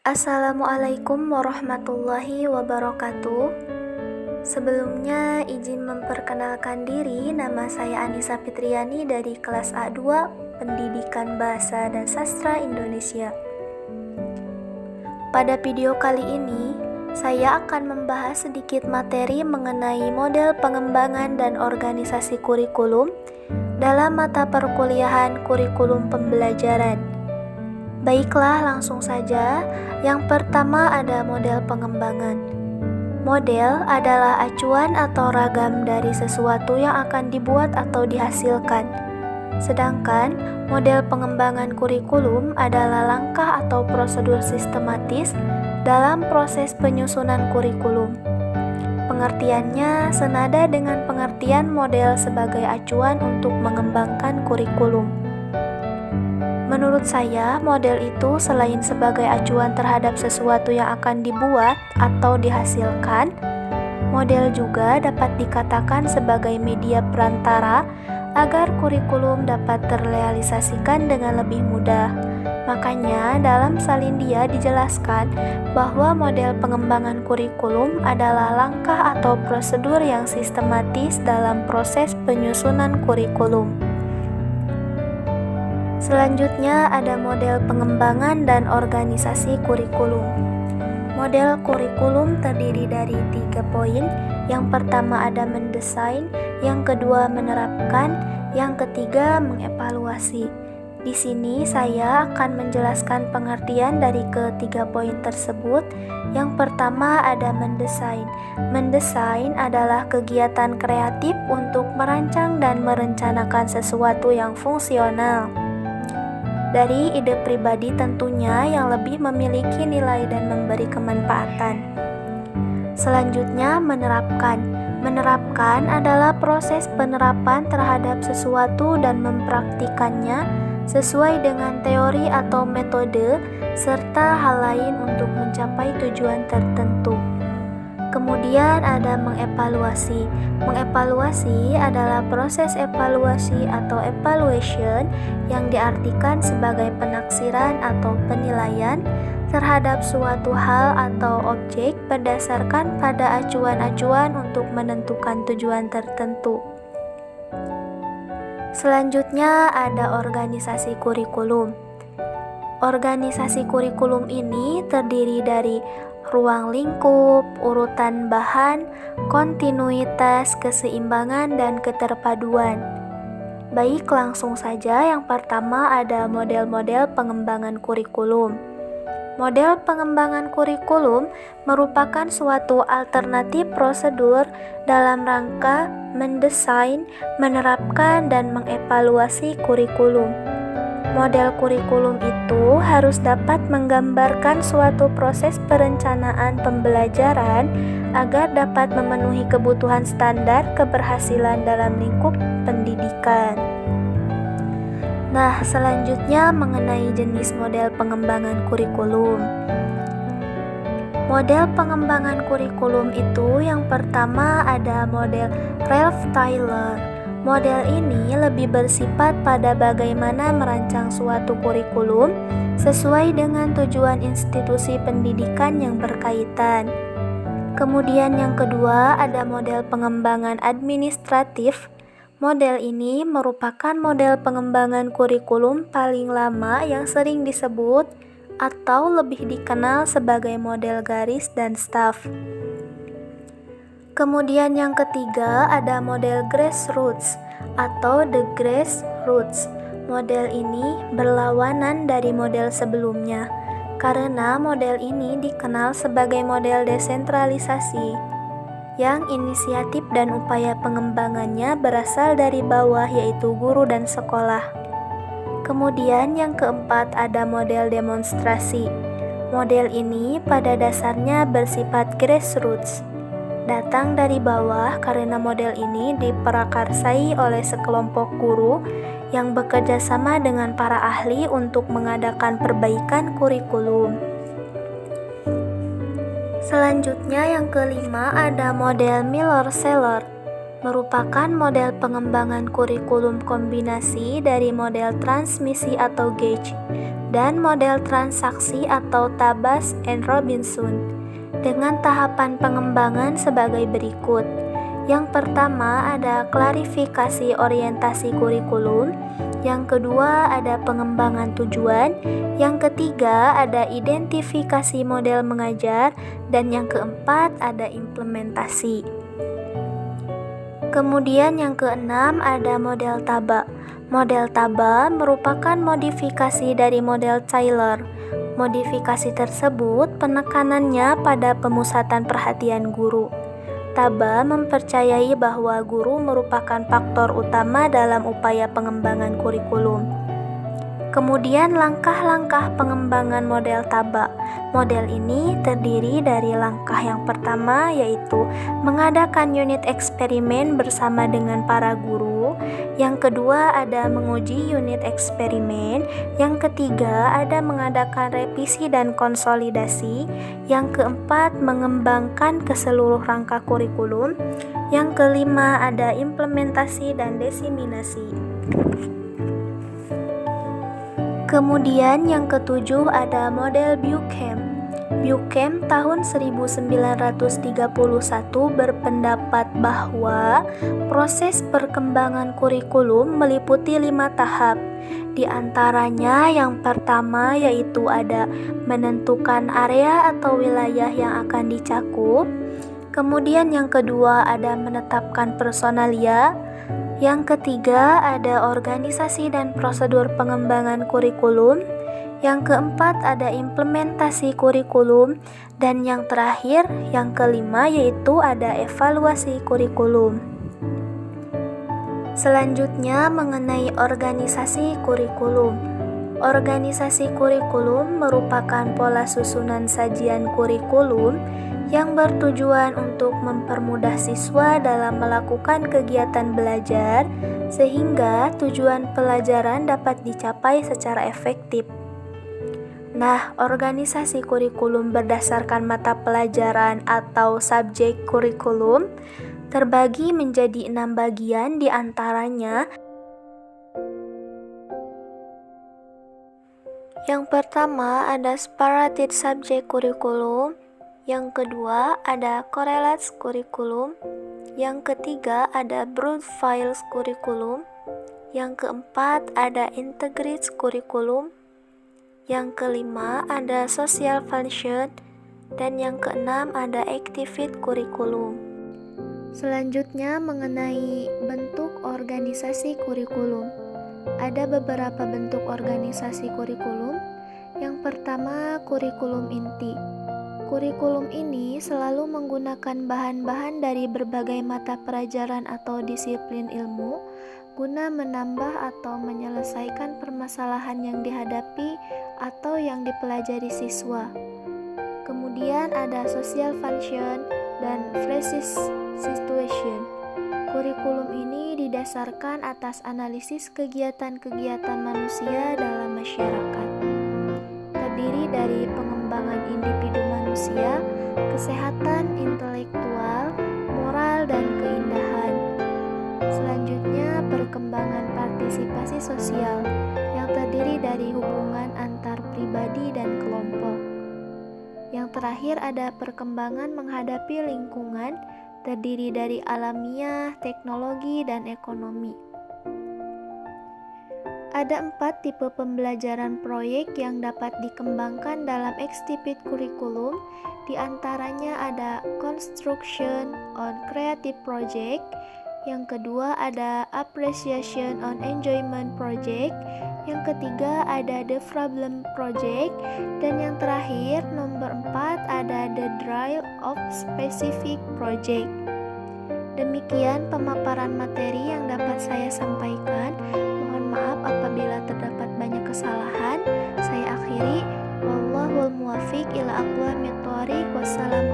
Assalamualaikum warahmatullahi wabarakatuh. Sebelumnya izin memperkenalkan diri, nama saya Anissa Fitriani dari kelas A2 Pendidikan Bahasa dan Sastra Indonesia. Pada video kali ini, saya akan membahas sedikit materi mengenai model pengembangan dan organisasi kurikulum dalam mata perkuliahan kurikulum pembelajaran. Baiklah, langsung saja. Yang pertama ada model pengembangan. Model adalah acuan atau ragam dari sesuatu yang akan dibuat atau dihasilkan. Sedangkan model pengembangan kurikulum adalah langkah atau prosedur sistematis dalam proses penyusunan kurikulum. Pengertiannya senada dengan pengertian model sebagai acuan untuk mengembangkan kurikulum. Menurut saya, model itu selain sebagai acuan terhadap sesuatu yang akan dibuat atau dihasilkan, model juga dapat dikatakan sebagai media perantara agar kurikulum dapat terrealisasikan dengan lebih mudah. Makanya, dalam Salindia dijelaskan bahwa model pengembangan kurikulum adalah langkah atau prosedur yang sistematis dalam proses penyusunan kurikulum. Selanjutnya ada model pengembangan dan organisasi kurikulum. Model kurikulum terdiri dari 3 poin. Yang pertama ada mendesain, yang kedua menerapkan, yang ketiga mengevaluasi. Di sini saya akan menjelaskan pengertian dari ketiga poin tersebut. Yang pertama ada mendesain. Mendesain adalah kegiatan kreatif untuk merancang dan merencanakan sesuatu yang fungsional dari ide pribadi tentunya yang lebih memiliki nilai dan memberi kemanfaatan. Selanjutnya menerapkan. Menerapkan adalah proses penerapan terhadap sesuatu dan mempraktikannya sesuai dengan teori atau metode serta hal lain untuk mencapai tujuan tertentu. Kemudian ada mengevaluasi. Mengevaluasi adalah proses evaluasi atau evaluation yang diartikan sebagai penaksiran atau penilaian terhadap suatu hal atau objek berdasarkan pada acuan-acuan untuk menentukan tujuan tertentu. Selanjutnya ada organisasi kurikulum. Organisasi kurikulum ini terdiri dari ruang lingkup, urutan bahan, kontinuitas, keseimbangan, dan keterpaduan. Baik, langsung saja. Yang pertama ada model-model pengembangan kurikulum. Model pengembangan kurikulum merupakan suatu alternatif prosedur dalam rangka mendesain, menerapkan, dan mengevaluasi kurikulum. Model kurikulum itu harus dapat menggambarkan suatu proses perencanaan pembelajaran agar dapat memenuhi kebutuhan standar keberhasilan dalam lingkup pendidikan. Nah, selanjutnya mengenai jenis model pengembangan kurikulum. Model pengembangan kurikulum itu yang pertama ada model Ralph Taylor. Model ini lebih bersifat pada bagaimana merancang suatu kurikulum sesuai dengan tujuan institusi pendidikan yang berkaitan. Kemudian yang kedua ada model pengembangan administratif. Model ini merupakan model pengembangan kurikulum paling lama yang sering disebut atau lebih dikenal sebagai model garis dan staf. Kemudian yang ketiga ada model grassroots atau the grassroots. Model ini berlawanan dari model sebelumnya karena model ini dikenal sebagai model desentralisasi yang inisiatif dan upaya pengembangannya berasal dari bawah yaitu guru dan sekolah. Kemudian yang keempat ada model demonstrasi. Model ini pada dasarnya bersifat grassroots, datang dari bawah karena model ini diprakarsai oleh sekelompok guru yang bekerja sama dengan para ahli untuk mengadakan perbaikan kurikulum. Selanjutnya yang kelima ada model Miller-Celler. merupakan model pengembangan kurikulum kombinasi dari model transmisi atau gauge dan model transaksi atau Tabas and Robinson dengan tahapan pengembangan sebagai berikut. Yang pertama ada klarifikasi orientasi kurikulum, yang kedua ada pengembangan tujuan, yang ketiga ada identifikasi model mengajar, dan yang keempat ada implementasi. Kemudian yang keenam ada model TABA. Model TABA merupakan modifikasi dari model Taylor. Modifikasi tersebut penekanannya pada pemusatan perhatian guru. TABA mempercayai bahwa guru merupakan faktor utama dalam upaya pengembangan kurikulum. Kemudian langkah-langkah pengembangan model TABA. Model ini terdiri dari langkah yang pertama yaitu mengadakan unit eksperimen bersama dengan para guru. Yang kedua ada menguji unit eksperimen. Yang ketiga ada mengadakan revisi dan konsolidasi. Yang keempat mengembangkan ke seluruh rangka kurikulum. Yang kelima ada implementasi dan diseminasi. Kemudian yang ketujuh ada model Buchem. Buchem tahun 1931 berpendapat bahwa proses perkembangan kurikulum meliputi 5 tahap. Di antaranya yang pertama yaitu ada menentukan area atau wilayah yang akan dicakup. Kemudian yang kedua ada menetapkan personalia. Yang ketiga ada organisasi dan prosedur pengembangan kurikulum. Yang keempat ada implementasi kurikulum. Dan yang terakhir, yang kelima yaitu ada evaluasi kurikulum. Selanjutnya mengenai organisasi kurikulum. Organisasi kurikulum merupakan pola susunan sajian kurikulum yang bertujuan untuk mempermudah siswa dalam melakukan kegiatan belajar sehingga tujuan pelajaran dapat dicapai secara efektif. Nah, organisasi kurikulum berdasarkan mata pelajaran atau subjek kurikulum terbagi menjadi 6 bagian, di antaranya yang pertama ada separated subject kurikulum. Yang kedua ada correlates kurikulum. Yang ketiga ada broad files kurikulum. Yang keempat ada integrated kurikulum. Yang kelima ada social function. Dan yang keenam ada activate kurikulum. Selanjutnya mengenai bentuk organisasi kurikulum. Ada beberapa bentuk organisasi kurikulum. Yang pertama kurikulum inti. Kurikulum ini selalu menggunakan bahan-bahan dari berbagai mata pelajaran atau disiplin ilmu guna menambah atau menyelesaikan permasalahan yang dihadapi atau yang dipelajari siswa. Kemudian ada social function dan crisis situation. Kurikulum ini didasarkan atas analisis kegiatan-kegiatan manusia dalam masyarakat. Terdiri dari pengembangan individu manusia, kesehatan intelektual, moral, dan keindahan. Selanjutnya, perkembangan partisipasi sosial yang terdiri dari hubungan antar pribadi dan kelompok. Yang terakhir ada perkembangan menghadapi lingkungan, terdiri dari alamiah, teknologi, dan ekonomi. Ada 4 tipe pembelajaran proyek yang dapat dikembangkan dalam exhibit kurikulum. Di antaranya ada construction on creative project. Yang kedua ada appreciation on enjoyment project. Yang ketiga ada the problem project. Dan yang terakhir nomor 4 ada the drive of specific project. Demikian pemaparan materi yang dapat saya sampaikan. Mohon maaf apabila terdapat banyak kesalahan. Saya akhiri. Wallahul muwaffiq ila aqwamit thoriq. Wassalamu